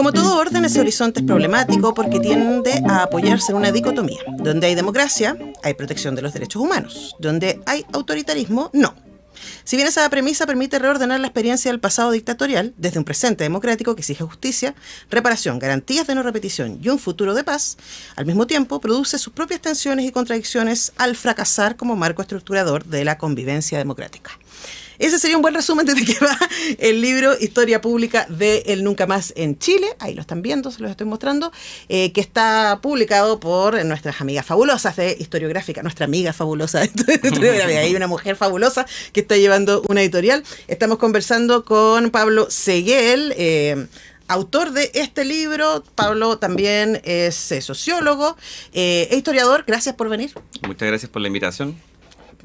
Como todo orden, ese horizonte es problemático porque tiende a apoyarse en una dicotomía. Donde hay democracia, hay protección de los derechos humanos. Donde hay autoritarismo, no. Si bien esa premisa permite reordenar la experiencia del pasado dictatorial desde un presente democrático que exige justicia, reparación, garantías de no repetición y un futuro de paz, al mismo tiempo produce sus propias tensiones y contradicciones al fracasar como marco estructurador de la convivencia democrática. Ese sería un buen resumen de qué va el libro Historia Pública de El Nunca Más en Chile. Ahí lo están viendo, se los estoy mostrando, que está publicado por nuestras amigas fabulosas de Historiográfica, nuestra amiga fabulosa de Historiográfica. Hay una mujer fabulosa que está llevando una editorial. Estamos conversando con Pablo Seguel, autor de este libro. Pablo también es sociólogo e historiador. Gracias por venir. Muchas gracias por la invitación.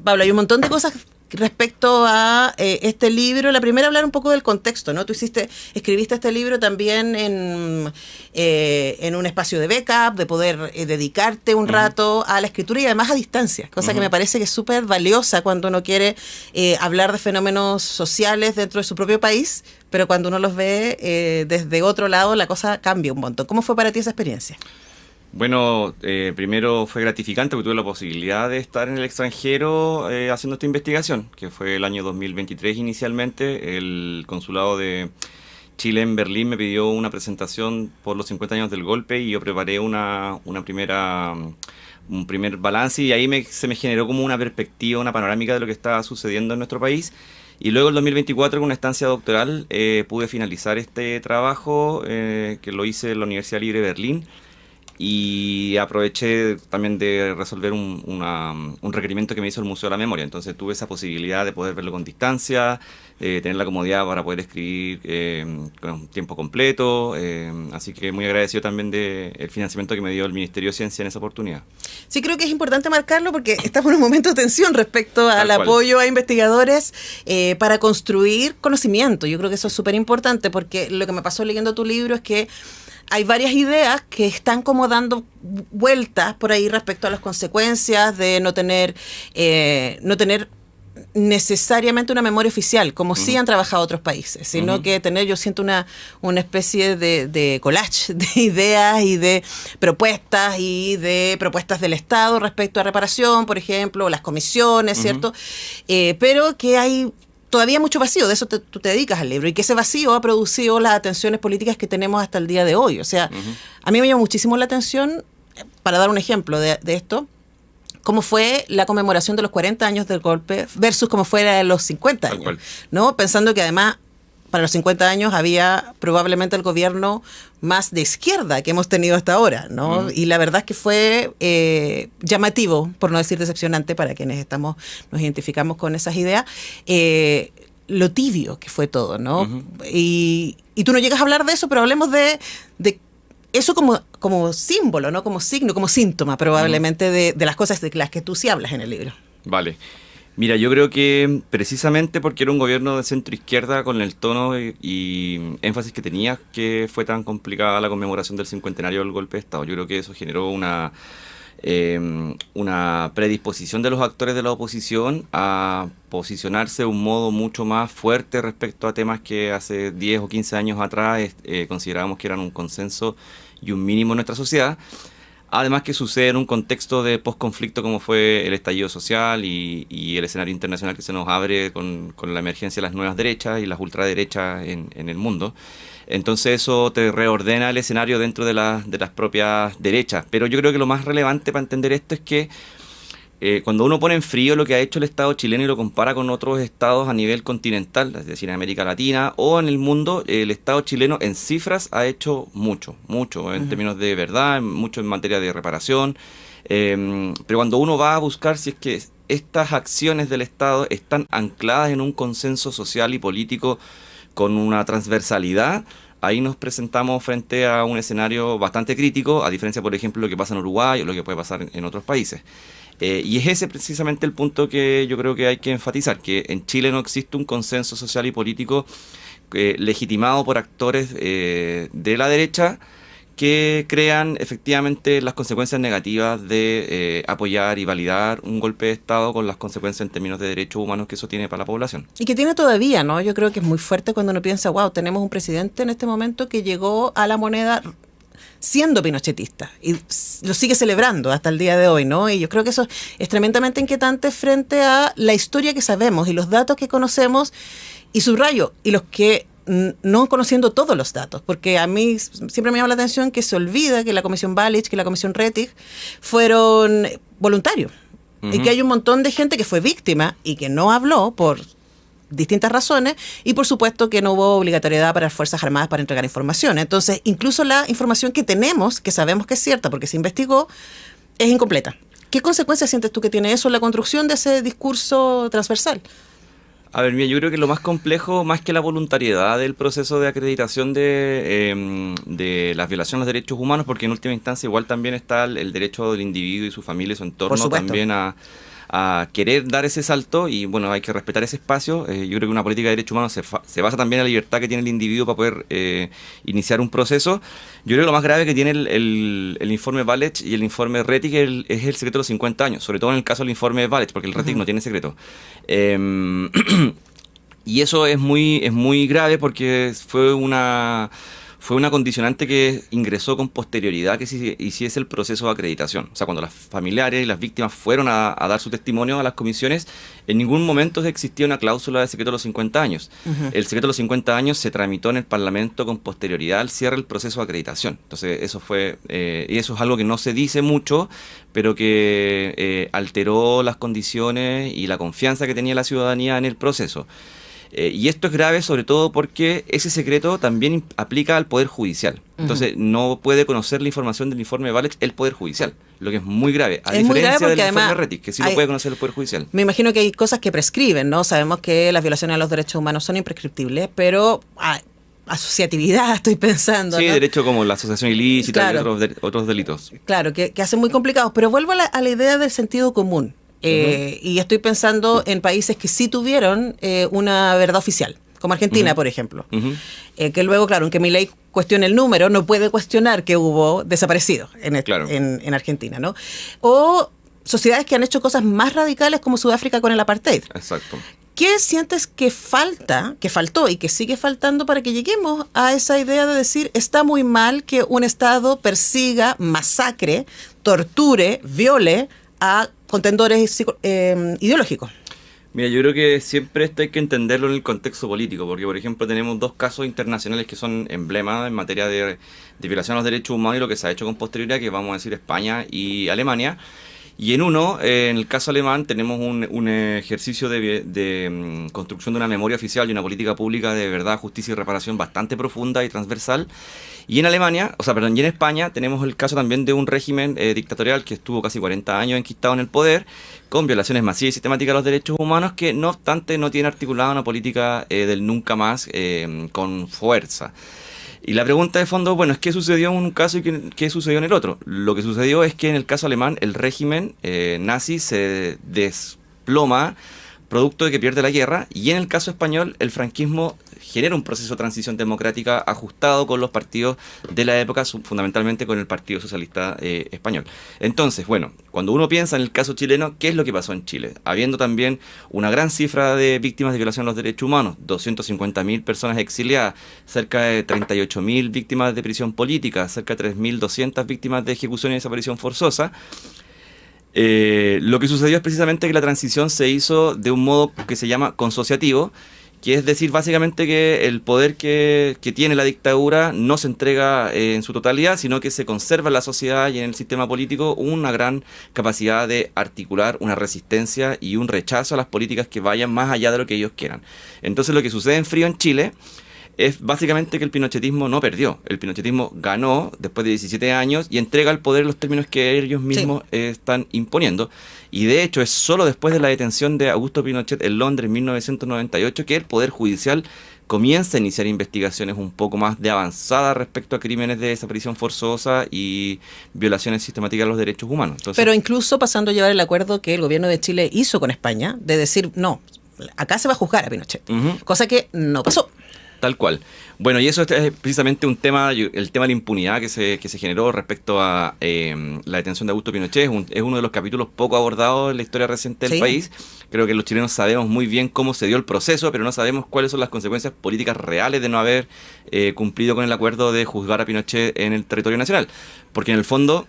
Pablo, hay un montón de cosas respecto a este libro. La primera, hablar un poco del contexto, ¿no? Tú escribiste este libro también en un espacio de backup, de poder dedicarte un rato a la escritura y además a distancia, cosa que me parece que es súper valiosa cuando uno quiere hablar de fenómenos sociales dentro de su propio país, pero cuando uno los ve desde otro lado, la cosa cambia un montón. ¿Cómo fue para ti esa experiencia? Bueno, primero fue gratificante porque tuve la posibilidad de estar en el extranjero haciendo esta investigación, que fue el año 2023 inicialmente. El consulado de Chile en Berlín me pidió una presentación por los 50 años del golpe y yo preparé un primer balance y ahí se me generó como una perspectiva, una panorámica de lo que estaba sucediendo en nuestro país. Y luego en 2024, con una estancia doctoral, pude finalizar este trabajo que lo hice en la Universidad Libre de Berlín. Y aproveché también de resolver un requerimiento que me hizo el Museo de la Memoria. Entonces tuve esa posibilidad de poder verlo con distancia, tener la comodidad para poder escribir con tiempo completo. Así que muy agradecido también del financiamiento que me dio el Ministerio de Ciencia en esa oportunidad. Sí, creo que es importante marcarlo porque estamos en un momento de tensión respecto al apoyo a investigadores para construir conocimiento. Yo creo que eso es súper importante porque lo que me pasó leyendo tu libro es que hay varias ideas que están como dando vueltas por ahí respecto a las consecuencias de no tener necesariamente una memoria oficial, como sí han trabajado otros países, sino que tener, yo siento una especie de collage de ideas y de propuestas del Estado respecto a reparación, por ejemplo, o las comisiones, ¿cierto? Pero que hay todavía mucho vacío, de eso tú te dedicas al libro, y que ese vacío ha producido las tensiones políticas que tenemos hasta el día de hoy. O sea, a mí me llamó muchísimo la atención, para dar un ejemplo de esto, cómo fue la conmemoración de los 40 años del golpe versus cómo fue los 50 años, ¿no? Pensando que además para los 50 años había probablemente el gobierno más de izquierda que hemos tenido hasta ahora, ¿no? Y la verdad es que fue llamativo, por no decir decepcionante, para quienes nos identificamos con esas ideas, lo tibio que fue todo, ¿no? Y tú no llegas a hablar de eso, pero hablemos de eso como símbolo, ¿no? Como signo, como síntoma probablemente de las cosas de las que tú sí hablas en el libro. Vale. Mira, yo creo que precisamente porque era un gobierno de centro-izquierda con el tono y énfasis que tenía, que fue tan complicada la conmemoración del cincuentenario del golpe de Estado. Yo creo que eso generó una predisposición de los actores de la oposición a posicionarse de un modo mucho más fuerte respecto a temas que hace 10 o 15 años atrás considerábamos que eran un consenso y un mínimo en nuestra sociedad. Además que sucede en un contexto de posconflicto como fue el estallido social y el escenario internacional que se nos abre con la emergencia de las nuevas derechas y las ultraderechas en el mundo. Entonces eso te reordena el escenario dentro de las propias derechas. Pero yo creo que lo más relevante para entender esto es que cuando uno pone en frío lo que ha hecho el Estado chileno y lo compara con otros estados a nivel continental, es decir, en América Latina o en el mundo, el Estado chileno en cifras ha hecho mucho en términos de verdad, mucho en materia de reparación, pero cuando uno va a buscar si es que estas acciones del Estado están ancladas en un consenso social y político con una transversalidad, ahí nos presentamos frente a un escenario bastante crítico, a diferencia, por ejemplo, de lo que pasa en Uruguay o lo que puede pasar en otros países. Y es ese precisamente el punto que yo creo que hay que enfatizar, que en Chile no existe un consenso social y político legitimado por actores de la derecha que crean efectivamente las consecuencias negativas de apoyar y validar un golpe de Estado con las consecuencias en términos de derechos humanos que eso tiene para la población. Y que tiene todavía, ¿no? Yo creo que es muy fuerte cuando uno piensa, wow, tenemos un presidente en este momento que llegó a la moneda siendo pinochetista y lo sigue celebrando hasta el día de hoy, ¿no? Y yo creo que eso es tremendamente inquietante frente a la historia que sabemos y los datos que conocemos, y subrayo, y los que no conociendo todos los datos, porque a mí siempre me llama la atención que se olvida que la Comisión Balich, que la Comisión Rettig fueron voluntarios, y que hay un montón de gente que fue víctima y que no habló por distintas razones, y por supuesto que no hubo obligatoriedad para las Fuerzas Armadas para entregar información. Entonces, incluso la información que tenemos, que sabemos que es cierta porque se investigó, es incompleta. ¿Qué consecuencias sientes tú que tiene eso en la construcción de ese discurso transversal? A ver, mira, yo creo que lo más complejo, más que la voluntariedad del proceso de acreditación de las violaciones de los derechos humanos, porque en última instancia igual también está el derecho del individuo y su familia y su entorno también a querer dar ese salto, y bueno, hay que respetar ese espacio. Yo creo que una política de derechos humanos se basa también en la libertad que tiene el individuo para poder iniciar un proceso. Yo creo que lo más grave que tiene el informe Balich y el informe Rettig es el secreto de los 50 años, sobre todo en el caso del informe Balich, porque el Rettig no tiene secreto. Y eso es muy grave porque fue una condicionante que ingresó con posterioridad que se hiciese el proceso de acreditación. O sea, cuando los familiares y las víctimas fueron a dar su testimonio a las comisiones, en ningún momento existía una cláusula de secreto de los 50 años. El secreto de los 50 años se tramitó en el Parlamento con posterioridad al cierre del proceso de acreditación. Entonces, eso fue, y eso es algo que no se dice mucho, pero que alteró las condiciones y la confianza que tenía la ciudadanía en el proceso. Y esto es grave sobre todo porque ese secreto también aplica al Poder Judicial. Entonces no puede conocer la información del informe Balich el Poder Judicial, lo que es muy grave, a diferencia del informe Rettig, que sí lo puede conocer el Poder Judicial. Me imagino que hay cosas que prescriben, ¿no? Sabemos que las violaciones a los derechos humanos son imprescriptibles, pero asociatividad estoy pensando, sí, ¿no? Derecho como la asociación ilícita, claro, y otros delitos. Claro, que hacen muy complicados, pero vuelvo a la idea del sentido común. Y estoy pensando en países que sí tuvieron una verdad oficial, como Argentina, por ejemplo. Que luego, claro, aunque Milei cuestione el número, no puede cuestionar que hubo desaparecidos en Argentina, ¿no? O sociedades que han hecho cosas más radicales como Sudáfrica con el apartheid. Exacto. ¿Qué sientes que faltó y que sigue faltando para que lleguemos a esa idea de decir está muy mal que un Estado persiga, masacre, torture, viole a contendores ideológicos? Mira, yo creo que siempre esto hay que entenderlo en el contexto político, porque por ejemplo tenemos dos casos internacionales que son emblemas en materia de violación a los derechos humanos y lo que se ha hecho con posterioridad, que vamos a decir España y Alemania. Y en uno, en el caso alemán, tenemos un ejercicio de construcción de una memoria oficial y una política pública de verdad, justicia y reparación bastante profunda y transversal. Y en y en España tenemos el caso también de un régimen dictatorial que estuvo casi 40 años enquistado en el poder, con violaciones masivas y sistemáticas de los derechos humanos, que no obstante no tiene articulada una política del nunca más con fuerza. Y la pregunta de fondo, bueno, es qué sucedió en un caso y qué sucedió en el otro. Lo que sucedió es que en el caso alemán el régimen nazi se desploma producto de que pierde la guerra, y en el caso español el franquismo genera un proceso de transición democrática ajustado con los partidos de la época, fundamentalmente con el Partido Socialista Español. Entonces, bueno, cuando uno piensa en el caso chileno, ¿qué es lo que pasó en Chile? Habiendo también una gran cifra de víctimas de violación de los derechos humanos, 250.000 personas exiliadas, cerca de 38.000 víctimas de prisión política, cerca de 3.200 víctimas de ejecución y desaparición forzosa. Lo que sucedió es precisamente que la transición se hizo de un modo que se llama consociativo, que es decir, básicamente que el poder que tiene la dictadura no se entrega en su totalidad, sino que se conserva en la sociedad y en el sistema político una gran capacidad de articular una resistencia y un rechazo a las políticas que vayan más allá de lo que ellos quieran. Entonces lo que sucede en frío en Chile es básicamente que el pinochetismo no perdió. El pinochetismo ganó después de 17 años y entrega el poder en los términos que ellos mismos están imponiendo. Y de hecho es solo después de la detención de Augusto Pinochet en Londres en 1998 que el Poder Judicial comienza a iniciar investigaciones un poco más de avanzada respecto a crímenes de desaparición forzosa y violaciones sistemáticas de los derechos humanos. Entonces, pero incluso pasando a llevar el acuerdo que el gobierno de Chile hizo con España, de decir, no, acá se va a juzgar a Pinochet, cosa que no pasó. Tal cual. Bueno, y eso es precisamente el tema de la impunidad que se generó respecto a la detención de Augusto Pinochet. Es uno de los capítulos poco abordados en la historia reciente del país. Creo que los chilenos sabemos muy bien cómo se dio el proceso, pero no sabemos cuáles son las consecuencias políticas reales de no haber cumplido con el acuerdo de juzgar a Pinochet en el territorio nacional. Porque en el fondo,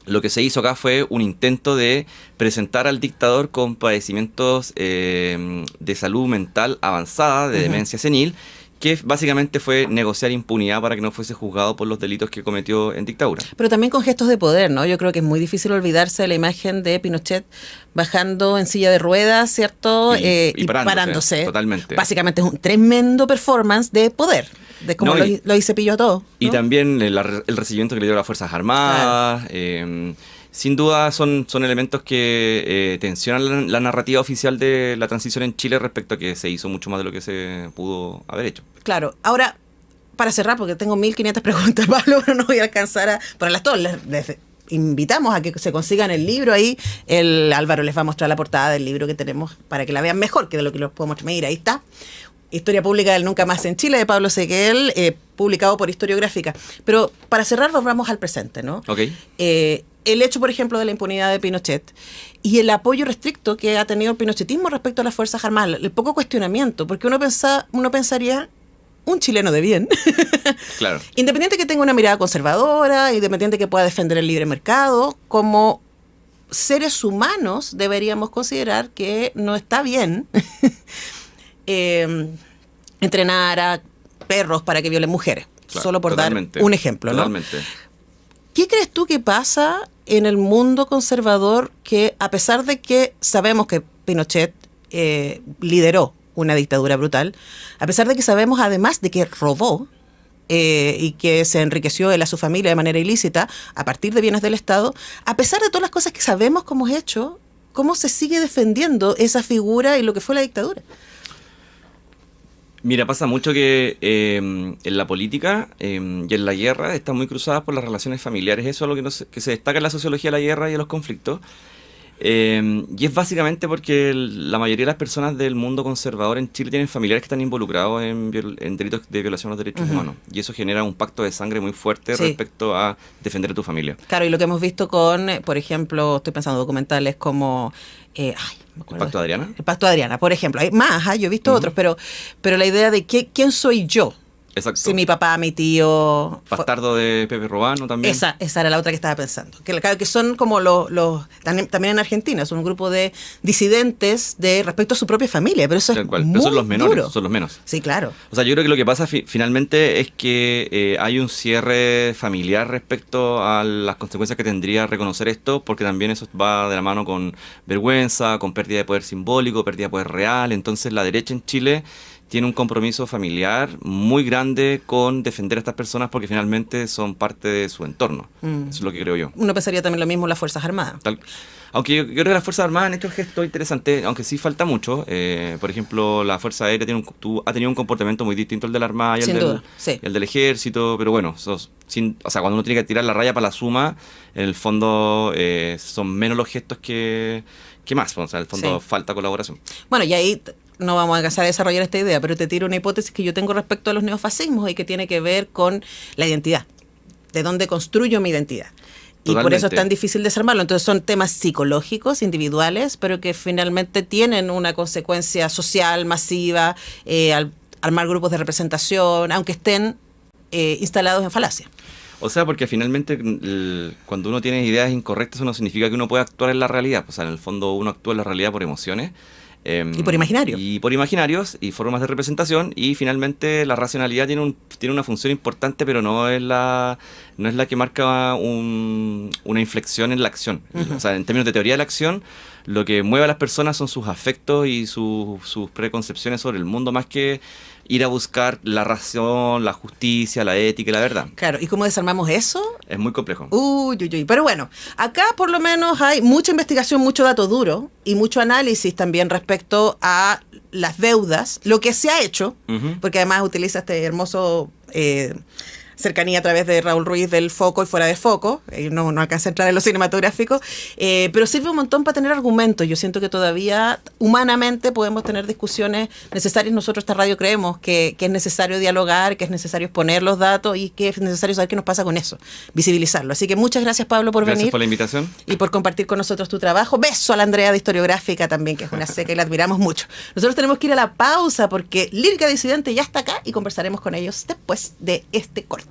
lo que se hizo acá fue un intento de presentar al dictador con padecimientos de salud mental avanzada, de demencia senil, que básicamente fue negociar impunidad para que no fuese juzgado por los delitos que cometió en dictadura. Pero también con gestos de poder, ¿no? Yo creo que es muy difícil olvidarse de la imagen de Pinochet bajando en silla de ruedas, ¿cierto? Y parándose. Totalmente. Básicamente es un tremendo performance de poder, de cómo lo hice pillo a todo, ¿no? Y también el recibimiento que le dio a las Fuerzas Armadas. Claro. Sin duda son elementos que tensionan la narrativa oficial de la transición en Chile respecto a que se hizo mucho más de lo que se pudo haber hecho. Claro. Ahora, para cerrar, porque tengo 1500 preguntas, Pablo, pero no voy a alcanzar a ponerlas todas. Les invitamos a que se consigan el libro ahí. Álvaro les va a mostrar la portada del libro que tenemos para que la vean mejor que de lo que los podemos mostrar. Mira, ahí está. Historia Pública del Nunca Más en Chile, de Pablo Seguel, publicado por Historiográfica. Pero para cerrar, vamos al presente, ¿no? Ok. El hecho, por ejemplo, de la impunidad de Pinochet y el apoyo restricto que ha tenido el pinochetismo respecto a las Fuerzas Armadas, el poco cuestionamiento, porque uno pensaría, un chileno de bien, claro, independiente que tenga una mirada conservadora, independiente que pueda defender el libre mercado, como seres humanos deberíamos considerar que no está bien entrenar a perros para que violen mujeres, claro, solo por totalmente, dar un ejemplo, ¿no? Totalmente. ¿Qué crees tú que pasa en el mundo conservador que, a pesar de que sabemos que Pinochet lideró una dictadura brutal, a pesar de que sabemos además de que robó y que se enriqueció él a su familia de manera ilícita a partir de bienes del Estado, a pesar de todas las cosas que sabemos que hemos hecho, cómo se sigue defendiendo esa figura y lo que fue la dictadura? Mira, pasa mucho que en la política y en la guerra están muy cruzadas por las relaciones familiares. Eso es lo que se destaca en la sociología de la guerra y de los conflictos. Y es básicamente porque la mayoría de las personas del mundo conservador en Chile tienen familiares que están involucrados en delitos de violación a los derechos humanos. Y eso genera un pacto de sangre muy fuerte respecto a defender a tu familia. Claro, y lo que hemos visto con, por ejemplo, estoy pensando documentales como... ¿El Pacto de Adriana? El Pacto de Adriana, por ejemplo. Hay más, yo he visto otros, pero la idea de quién soy yo. Exacto. Si mi papá, mi tío... Bastardo de Pepe Robano también. Esa era la otra que estaba pensando. Que son como también en Argentina, son un grupo de disidentes respecto a su propia familia, pero eso es muy pero son los menores, duro. son los menos. Sí, claro. O sea, yo creo que lo que pasa finalmente es que hay un cierre familiar respecto a las consecuencias que tendría reconocer esto, porque también eso va de la mano con vergüenza, con pérdida de poder simbólico, pérdida de poder real. Entonces la derecha en Chile tiene un compromiso familiar muy grande con defender a estas personas porque finalmente son parte de su entorno. Eso es lo que creo yo. Uno pensaría también lo mismo en las Fuerzas Armadas. Aunque yo creo que las Fuerzas Armadas han hecho gestos interesantes, aunque sí falta mucho. Por ejemplo, la Fuerza Aérea ha tenido un comportamiento muy distinto al de la Armada y el del Ejército, pero bueno, cuando uno tiene que tirar la raya para la suma, en el fondo son menos los gestos que más. O sea, en el fondo falta colaboración. Bueno, y ahí... no vamos a alcanzar a desarrollar esta idea, pero te tiro una hipótesis que yo tengo respecto a los neofascismos y que tiene que ver con la identidad, de dónde construyo mi identidad. Y por eso es tan difícil desarmarlo. Entonces son temas psicológicos, individuales, pero que finalmente tienen una consecuencia social masiva al armar grupos de representación, aunque estén instalados en falacia. O sea, porque finalmente cuando uno tiene ideas incorrectas, eso no significa que uno pueda actuar en la realidad. O sea, en el fondo uno actúa en la realidad por emociones. Y por imaginarios. Y por imaginarios y formas de representación, y finalmente la racionalidad tiene una función importante, pero no es la que marca una inflexión en la acción. O sea, en términos de teoría de la acción, lo que mueve a las personas son sus afectos y sus preconcepciones sobre el mundo, más que ir a buscar la razón, la justicia, la ética y la verdad. Claro, ¿y cómo desarmamos eso? Es muy complejo. Pero bueno, acá por lo menos hay mucha investigación, mucho dato duro y mucho análisis también respecto a las deudas, lo que se ha hecho, porque además utiliza este hermoso cercanía a través de Raúl Ruiz del Foco y Fuera de Foco, no alcanza a entrar en lo cinematográfico, pero sirve un montón para tener argumentos. Yo siento que todavía humanamente podemos tener discusiones necesarias. Nosotros esta radio creemos que es necesario dialogar, que es necesario exponer los datos y que es necesario saber qué nos pasa con eso, visibilizarlo. Así que muchas gracias, Pablo, por venir. Gracias por la invitación. Y por compartir con nosotros tu trabajo. Beso a la Andrea de Historiográfica también, que es una seca y la admiramos mucho. Nosotros tenemos que ir a la pausa porque Lírica Disidente ya está acá y conversaremos con ellos después de este corte.